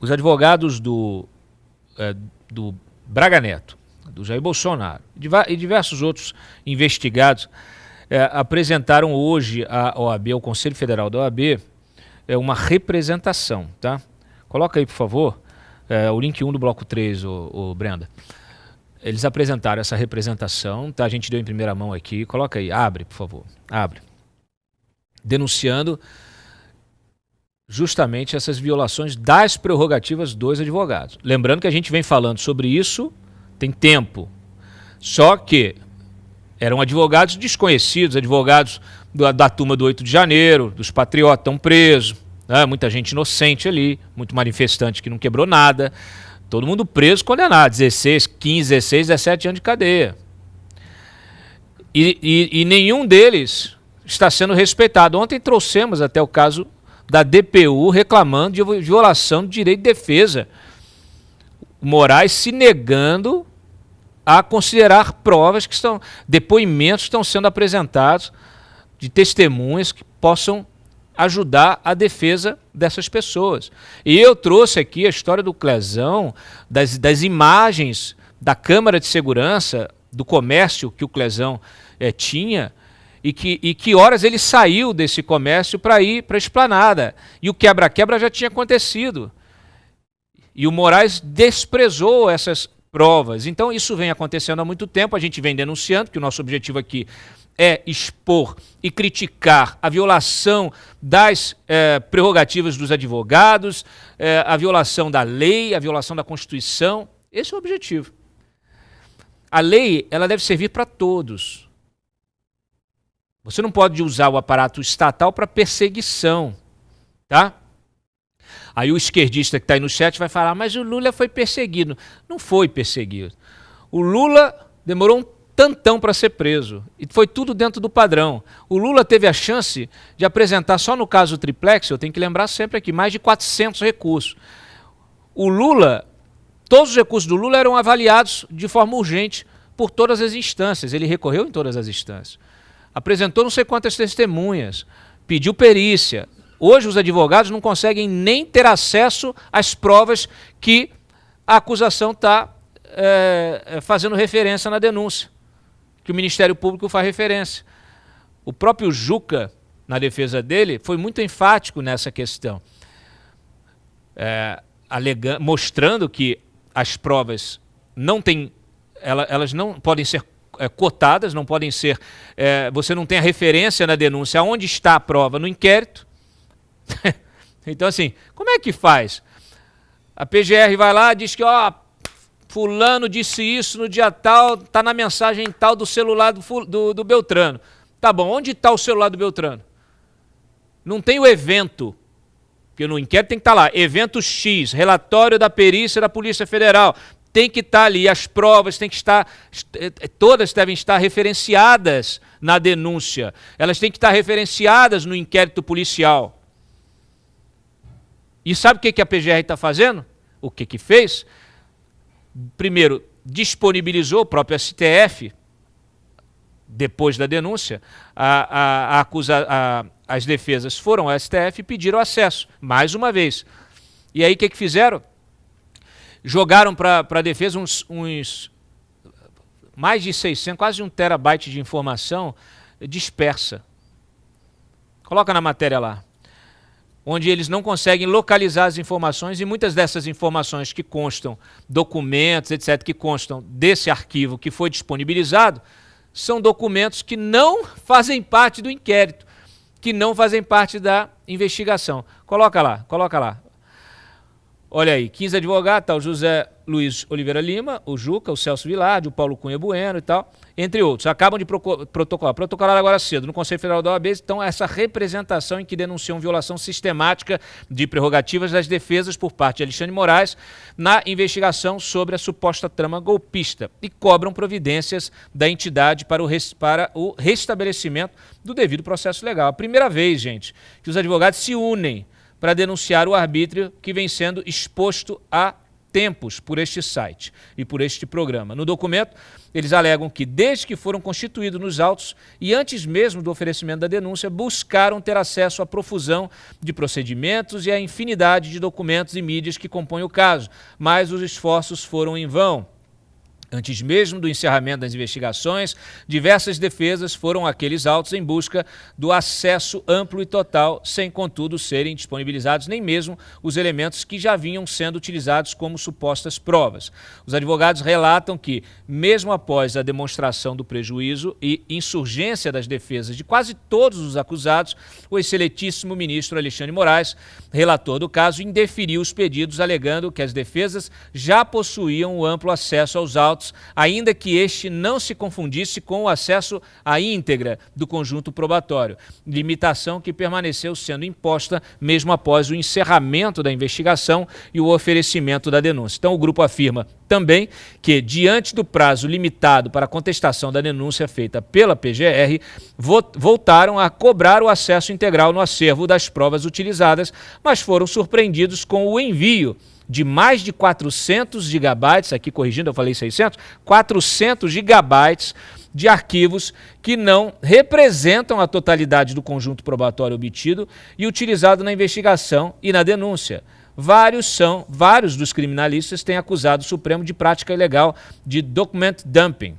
os advogados do Braga Neto, do Jair Bolsonaro e diversos outros investigados apresentaram hoje à OAB, ao Conselho Federal da OAB, uma representação, tá? Coloca aí, por favor, o link 1 do bloco 3, o Brenda. Eles apresentaram essa representação, tá? A gente deu em primeira mão aqui. Coloca aí, abre, por favor, abre. Denunciando justamente essas violações das prerrogativas dos advogados. Lembrando que a gente vem falando sobre isso tem tempo. Só que eram advogados desconhecidos, advogados da turma do 8 de janeiro, dos patriotas estão presos, né? Muita gente inocente ali, muito manifestante que não quebrou nada, todo mundo preso, condenado, 16, 15, 16, 17 anos de cadeia. E nenhum deles está sendo respeitado. Ontem trouxemos até o caso da DPU reclamando de violação do direito de defesa. O Moraes se negando a considerar provas que estão, depoimentos que estão sendo apresentados de testemunhas que possam ajudar a defesa dessas pessoas. E eu trouxe aqui a história do Clezão, das imagens da Câmara de Segurança, do comércio que o Clezão tinha, e que horas ele saiu desse comércio para ir para a Esplanada. E o quebra-quebra já tinha acontecido. E o Moraes desprezou essas provas. Então isso vem acontecendo há muito tempo, a gente vem denunciando, que o nosso objetivo aqui é expor e criticar a violação das prerrogativas dos advogados, a violação da lei, a violação da Constituição. Esse é o objetivo. A lei, ela deve servir para todos. Você não pode usar o aparato estatal para perseguição, tá? Aí o esquerdista que está aí no chat vai falar, mas o Lula foi perseguido. Não foi perseguido. O Lula demorou um tantão para ser preso. E foi tudo dentro do padrão. O Lula teve a chance de apresentar, só no caso do triplex, eu tenho que lembrar sempre aqui, mais de 400 recursos. O Lula, todos os recursos do Lula eram avaliados de forma urgente por todas as instâncias. Ele recorreu em todas as instâncias. Apresentou não sei quantas testemunhas, pediu perícia. Hoje os advogados não conseguem nem ter acesso às provas que a acusação está fazendo referência na denúncia, que o Ministério Público faz referência. O próprio Juca, na defesa dele, foi muito enfático nessa questão, mostrando que as provas não têm, elas não podem ser cotadas, não podem ser, você não tem a referência na denúncia, onde está a prova no inquérito. Então assim, como é que faz? A PGR vai lá e diz que fulano disse isso no dia tal, está na mensagem tal do celular do Beltrano. Tá bom, onde está o celular do Beltrano? Não tem o evento, porque no inquérito tem que estar lá, evento X, relatório da perícia da Polícia Federal, tem que estar ali, as provas têm que estar, todas devem estar referenciadas na denúncia, elas têm que estar referenciadas no inquérito policial. E sabe o que a PGR está fazendo? O que fez? Primeiro, disponibilizou o próprio STF, depois da denúncia, as defesas foram ao STF e pediram acesso, mais uma vez. E aí o que fizeram? Jogaram para a defesa uns mais de 600, quase 1 terabyte de informação dispersa. Coloca na matéria lá. Onde eles não conseguem localizar as informações e muitas dessas informações que constam, documentos, etc., que constam desse arquivo que foi disponibilizado, são documentos que não fazem parte do inquérito, que não fazem parte da investigação. Coloca lá, coloca lá. Olha aí, 15 advogados, tá, o José Luiz Oliveira Lima, o Juca, o Celso Vilardi, o Paulo Cunha Bueno e tal, entre outros. Acabam de protocolar agora cedo no Conselho Federal da OAB, então essa representação em que denunciam violação sistemática de prerrogativas das defesas por parte de Alexandre de Moraes na investigação sobre a suposta trama golpista e cobram providências da entidade para o restabelecimento do devido processo legal. A primeira vez, gente, que os advogados se unem para denunciar o arbítrio que vem sendo exposto à tempos por este site e por este programa. No documento, eles alegam que, desde que foram constituídos nos autos e antes mesmo do oferecimento da denúncia, buscaram ter acesso à profusão de procedimentos e à infinidade de documentos e mídias que compõem o caso, mas os esforços foram em vão. Antes mesmo do encerramento das investigações, diversas defesas foram àqueles autos em busca do acesso amplo e total, sem, contudo, serem disponibilizados nem mesmo os elementos que já vinham sendo utilizados como supostas provas. Os advogados relatam que, mesmo após a demonstração do prejuízo e insurgência das defesas de quase todos os acusados, o excelentíssimo ministro Alexandre Moraes, relator do caso, indeferiu os pedidos, alegando que as defesas já possuíam o amplo acesso aos autos, ainda que este não se confundisse com o acesso à íntegra do conjunto probatório, limitação que permaneceu sendo imposta mesmo após o encerramento da investigação e o oferecimento da denúncia. Então, o grupo afirma também que, diante do prazo limitado para a contestação da denúncia feita pela PGR, voltaram a cobrar o acesso integral no acervo das provas utilizadas, mas foram surpreendidos com o envio de mais de 400 gigabytes, aqui corrigindo, eu falei 600, 400 gigabytes de arquivos que não representam a totalidade do conjunto probatório obtido e utilizado na investigação e na denúncia. Vários dos criminalistas têm acusado o Supremo de prática ilegal de document dumping.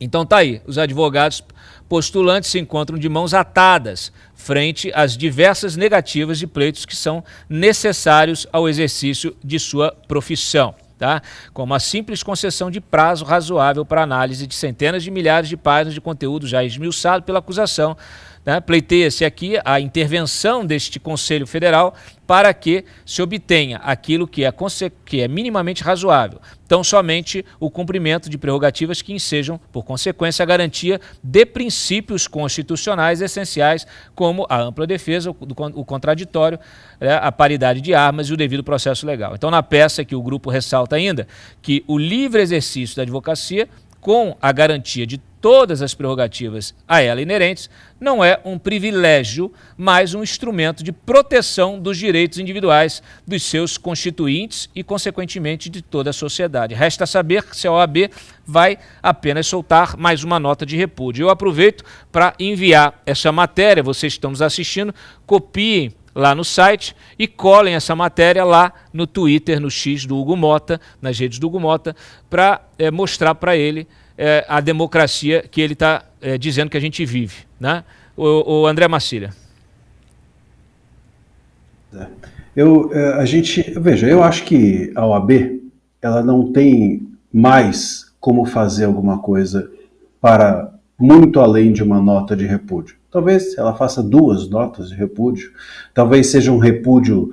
Então tá aí, os advogados postulantes se encontram de mãos atadas frente às diversas negativas de pleitos que são necessários ao exercício de sua profissão, tá? Como a simples concessão de prazo razoável para análise de centenas de milhares de páginas de conteúdo já esmiuçado pela acusação, né? Pleiteia-se aqui a intervenção deste Conselho Federal para que se obtenha aquilo que é minimamente razoável, tão somente o cumprimento de prerrogativas que ensejam, por consequência, a garantia de princípios constitucionais essenciais, como a ampla defesa, o contraditório, a paridade de armas e o devido processo legal. Então, na peça que o grupo ressalta ainda que o livre exercício da advocacia, com a garantia de todas as prerrogativas a ela inerentes, não é um privilégio, mas um instrumento de proteção dos direitos individuais dos seus constituintes e, consequentemente, de toda a sociedade. Resta saber se a OAB vai apenas soltar mais uma nota de repúdio. Eu aproveito para enviar essa matéria, vocês que estão nos assistindo, copiem lá no site e colhem essa matéria lá no Twitter, no X do Hugo Mota, nas redes do Hugo Mota, para mostrar para ele a democracia que ele está dizendo que a gente vive, né? O André Marcília. Veja, eu acho que a OAB ela não tem mais como fazer alguma coisa para muito além de uma nota de repúdio. Talvez ela faça 2 notas de repúdio, talvez seja um repúdio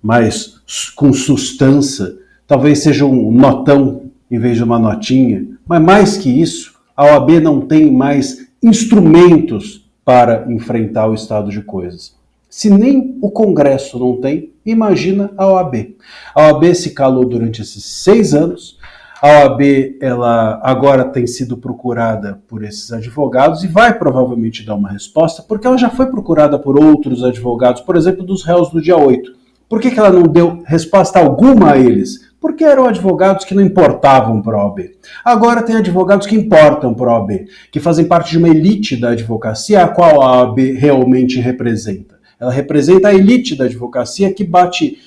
mais com sustância, talvez seja um notão em vez de uma notinha, mas mais que isso, a OAB não tem mais instrumentos para enfrentar o estado de coisas. Se nem o Congresso não tem, imagina a OAB. A OAB se calou durante esses 6 anos, a OAB ela agora tem sido procurada por esses advogados e vai provavelmente dar uma resposta, porque ela já foi procurada por outros advogados, por exemplo, dos réus do dia 8. Por que ela não deu resposta alguma a eles? Porque eram advogados que não importavam para a OAB. Agora tem advogados que importam para a OAB, que fazem parte de uma elite da advocacia, a qual a OAB realmente representa. Ela representa a elite da advocacia que bate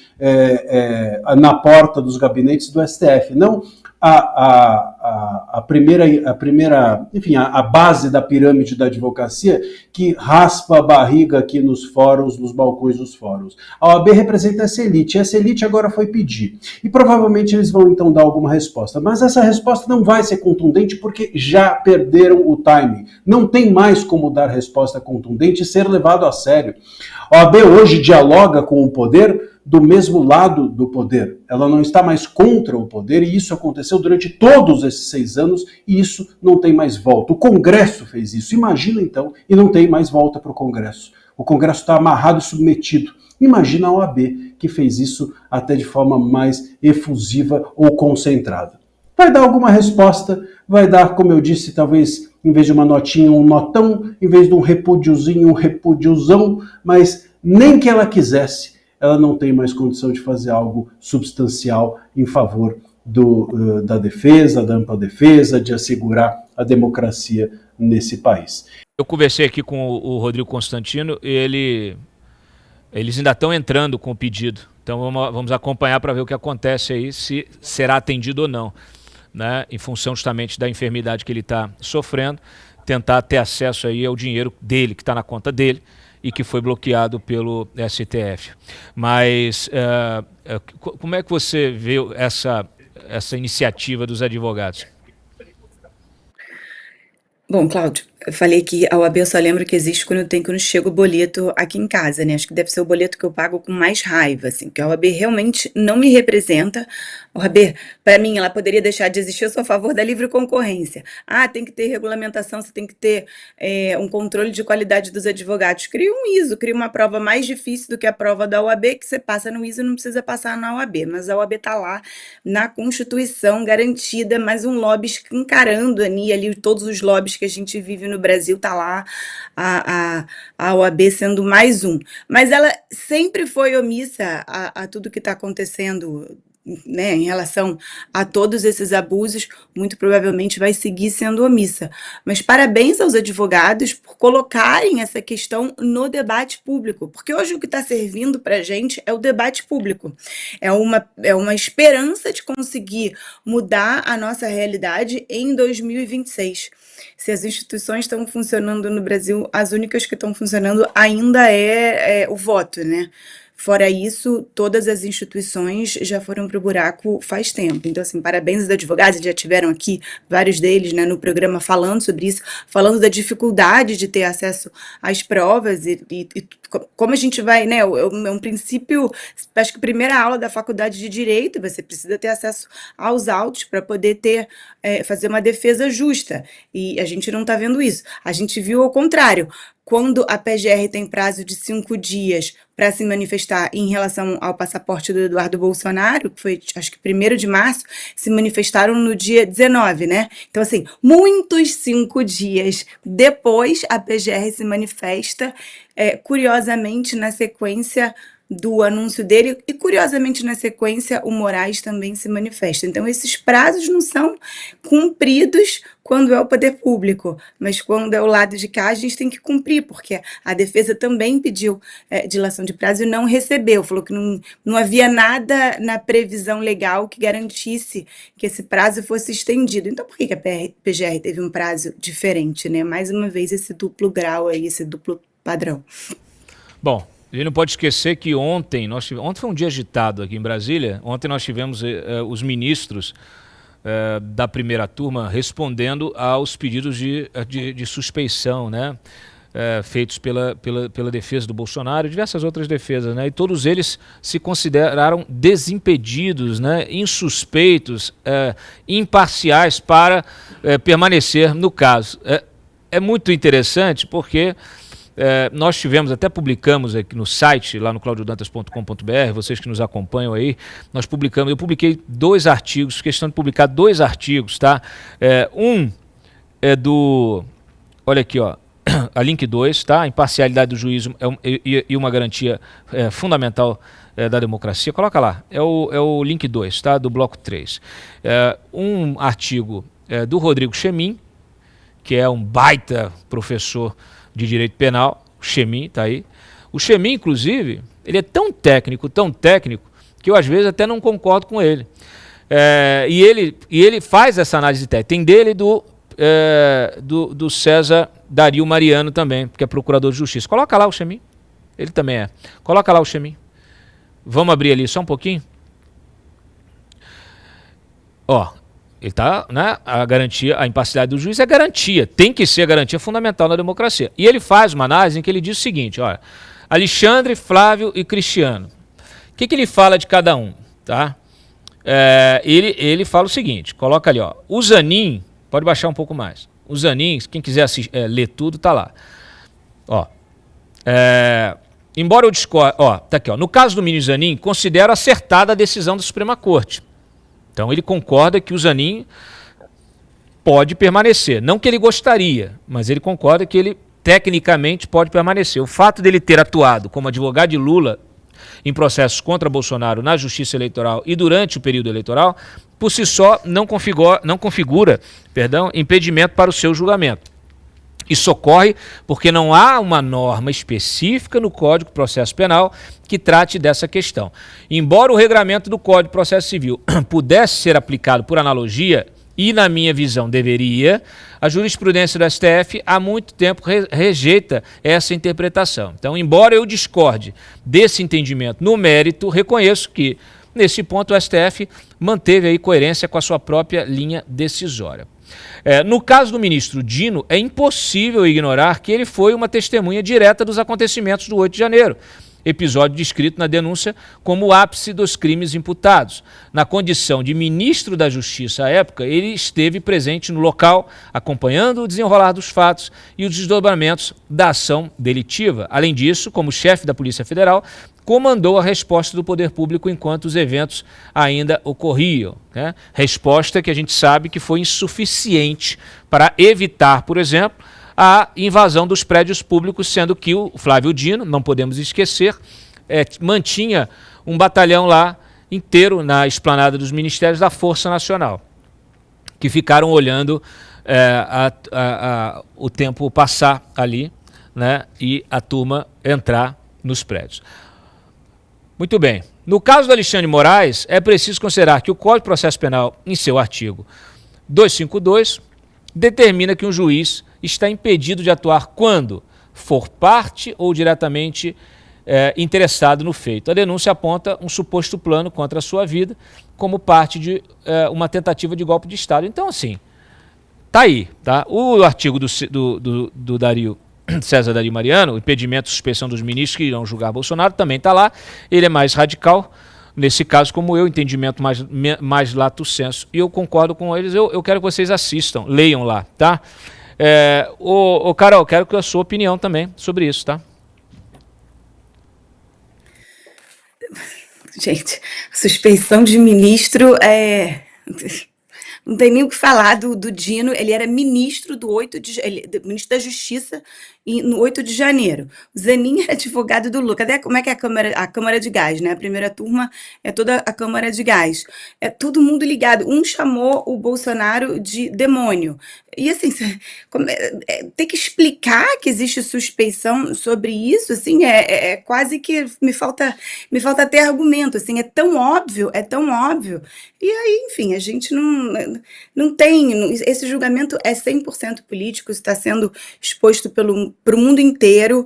na porta dos gabinetes do STF, não a primeira, enfim, a base da pirâmide da advocacia que raspa a barriga aqui nos fóruns, nos balcões dos fóruns. A OAB representa essa elite agora foi pedir. E provavelmente eles vão então dar alguma resposta. Mas essa resposta não vai ser contundente porque já perderam o timing. Não tem mais como dar resposta contundente e ser levado a sério. A OAB hoje dialoga com o poder do mesmo lado do poder. Ela não está mais contra o poder e isso aconteceu durante todos esses 6 anos e isso não tem mais volta. O Congresso fez isso. Imagina então, e não tem mais volta para o Congresso. O Congresso está amarrado e submetido. Imagina a OAB que fez isso até de forma mais efusiva ou concentrada. Vai dar alguma resposta, vai dar, como eu disse, talvez em vez de uma notinha, um notão, em vez de um repúdiozinho, um repúdiozão, mas nem que ela quisesse, ela não tem mais condição de fazer algo substancial em favor da defesa, da ampla defesa, de assegurar a democracia nesse país. Eu conversei aqui com o Rodrigo Constantino e eles ainda estão entrando com o pedido. Então vamos acompanhar para ver o que acontece aí, se será atendido ou não, né? Em função justamente da enfermidade que ele está sofrendo, tentar ter acesso aí ao dinheiro dele, que está na conta dele e que foi bloqueado pelo STF. Mas como é que você vê essa iniciativa dos advogados? Bom, Cláudio, eu falei que a OAB eu só lembro que existe quando chega o boleto aqui em casa, né? Acho que deve ser o boleto que eu pago com mais raiva, assim, que a OAB realmente não me representa. A OAB, para mim, ela poderia deixar de existir, eu sou a favor da livre concorrência. Ah, tem que ter regulamentação, você tem que ter um controle de qualidade dos advogados. Cria um ISO, cria uma prova mais difícil do que a prova da OAB, que você passa no ISO e não precisa passar na OAB, mas a OAB está lá na Constituição, garantida, mais um lobby escancarando ali todos os lobbies que a gente vive no Brasil, tá lá a OAB sendo mais um. Mas ela sempre foi omissa a tudo que está acontecendo, né, em relação a todos esses abusos, muito provavelmente vai seguir sendo omissa. Mas parabéns aos advogados por colocarem essa questão no debate público, porque hoje o que está servindo para a gente é o debate público. É uma esperança de conseguir mudar a nossa realidade em 2026. Se as instituições estão funcionando no Brasil, as únicas que estão funcionando ainda é o voto, né? Fora isso, todas as instituições já foram para o buraco faz tempo. Então, assim, parabéns aos advogados, já tiveram aqui vários deles, né, no programa falando sobre isso, falando da dificuldade de ter acesso às provas e como a gente vai, né, é um princípio, acho que a primeira aula da faculdade de Direito, você precisa ter acesso aos autos para poder fazer uma defesa justa, e a gente não está vendo isso. A gente viu ao contrário. Quando a PGR tem prazo de 5 dias para se manifestar em relação ao passaporte do Eduardo Bolsonaro, que foi, acho que 1º de março, se manifestaram no dia 19, né? Então, assim, muitos 5 dias depois, a PGR se manifesta, curiosamente, na sequência do anúncio dele, e curiosamente na sequência o Moraes também se manifesta. Então esses prazos não são cumpridos quando é o poder público, mas quando é o lado de cá a gente tem que cumprir, porque a defesa também pediu dilação de prazo e não recebeu, falou que não havia nada na previsão legal que garantisse que esse prazo fosse estendido. Então por que a PGR teve um prazo diferente, né? Mais uma vez esse duplo grau aí, esse duplo padrão. Bom, a gente não pode esquecer que ontem foi um dia agitado aqui em Brasília. Ontem nós tivemos os ministros da primeira turma respondendo aos pedidos de suspeição, né, feitos pela defesa do Bolsonaro e diversas outras defesas, né, e todos eles se consideraram desimpedidos, né, insuspeitos, imparciais para permanecer no caso. É muito interessante porque nós até publicamos aqui no site, lá no claudiodantas.com.br, vocês que nos acompanham aí, eu publiquei 2 artigos, questão de publicar 2 artigos, tá? Um é olha aqui, ó, a link 2, tá? A imparcialidade do juízo e uma garantia fundamental da democracia. Coloca lá, é o link 2, tá? Do bloco 3. Um artigo do Rodrigo Chemin, que é um baita professor de direito penal, o Chemin está aí. O Chemin, inclusive, ele é tão técnico, que eu às vezes até não concordo com ele. E ele faz essa análise técnica. Tem dele e do César Dario Mariano também, que é procurador de justiça. Coloca lá o Chemin, ele também é. Coloca lá o Chemin. Vamos abrir ali só um pouquinho. Ó, ele está, né, a garantia, a imparcialidade do juiz é garantia, tem que ser garantia fundamental na democracia. E ele faz uma análise em que ele diz o seguinte, olha, Alexandre, Flávio e Cristiano. O que ele fala de cada um, tá? Ele fala o seguinte, coloca ali, ó, o Zanin, pode baixar um pouco mais, o Zanin, quem quiser ler tudo, tá lá. Ó, embora eu discorde, ó, tá aqui, ó, no caso do ministro Zanin, considero acertada a decisão da Suprema Corte. Então ele concorda que o Zanin pode permanecer. Não que ele gostaria, mas ele concorda que ele tecnicamente pode permanecer. O fato dele ter atuado como advogado de Lula em processos contra Bolsonaro na Justiça Eleitoral e durante o período eleitoral, por si só não configura, impedimento para o seu julgamento. Isso ocorre porque não há uma norma específica no Código de Processo Penal que trate dessa questão. Embora o regramento do Código de Processo Civil pudesse ser aplicado por analogia, e na minha visão deveria, a jurisprudência do STF há muito tempo rejeita essa interpretação. Então, embora eu discorde desse entendimento no mérito, reconheço que, nesse ponto, o STF manteve aí coerência com a sua própria linha decisória. No caso do ministro Dino, é impossível ignorar que ele foi uma testemunha direta dos acontecimentos do 8 de janeiro, episódio descrito na denúncia como o ápice dos crimes imputados. Na condição de ministro da Justiça à época, ele esteve presente no local, acompanhando o desenrolar dos fatos e os desdobramentos da ação delitiva. Além disso, como chefe da Polícia Federal, comandou a resposta do poder público enquanto os eventos ainda ocorriam, né? Resposta que a gente sabe que foi insuficiente para evitar, por exemplo, a invasão dos prédios públicos, sendo que o Flávio Dino, não podemos esquecer, mantinha um batalhão lá inteiro na esplanada dos ministérios da Força Nacional, que ficaram olhando o tempo passar ali, né, e a turma entrar nos prédios. Muito bem. No caso do Alexandre Moraes, é preciso considerar que o Código de Processo Penal, em seu artigo 252, determina que um juiz está impedido de atuar quando for parte ou diretamente interessado no feito. A denúncia aponta um suposto plano contra a sua vida como parte de uma tentativa de golpe de Estado. Então, assim, tá aí, tá? O artigo do Dario César Dario Mariano, o impedimento e suspeição dos ministros que irão julgar Bolsonaro, também está lá. Ele é mais radical, nesse caso, como eu, entendimento mais lato sensu. E eu concordo com eles, eu quero que vocês assistam, leiam lá, tá? Carol, quero que a sua opinião também sobre isso, tá? Gente, suspeição de ministro não tem nem o que falar do Dino. Ele era ministro ministro da Justiça no 8 de janeiro. O Zanin era advogado do Lula. Cadê como é que é a Câmara de Gás, né? A primeira turma é toda a Câmara de Gás. É todo mundo ligado. Um chamou o Bolsonaro de demônio. E assim, ter que explicar que existe suspeição sobre isso, assim, quase que me falta até argumento, assim, é tão óbvio. E aí, enfim, a gente não tem, esse julgamento é 100% político, está sendo exposto para o mundo inteiro.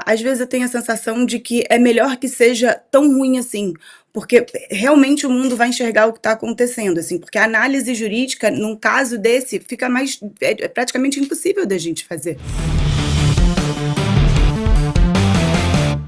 Às vezes eu tenho a sensação de que é melhor que seja tão ruim assim, porque realmente o mundo vai enxergar o que está acontecendo, assim, porque a análise jurídica, num caso desse, fica praticamente impossível da gente fazer.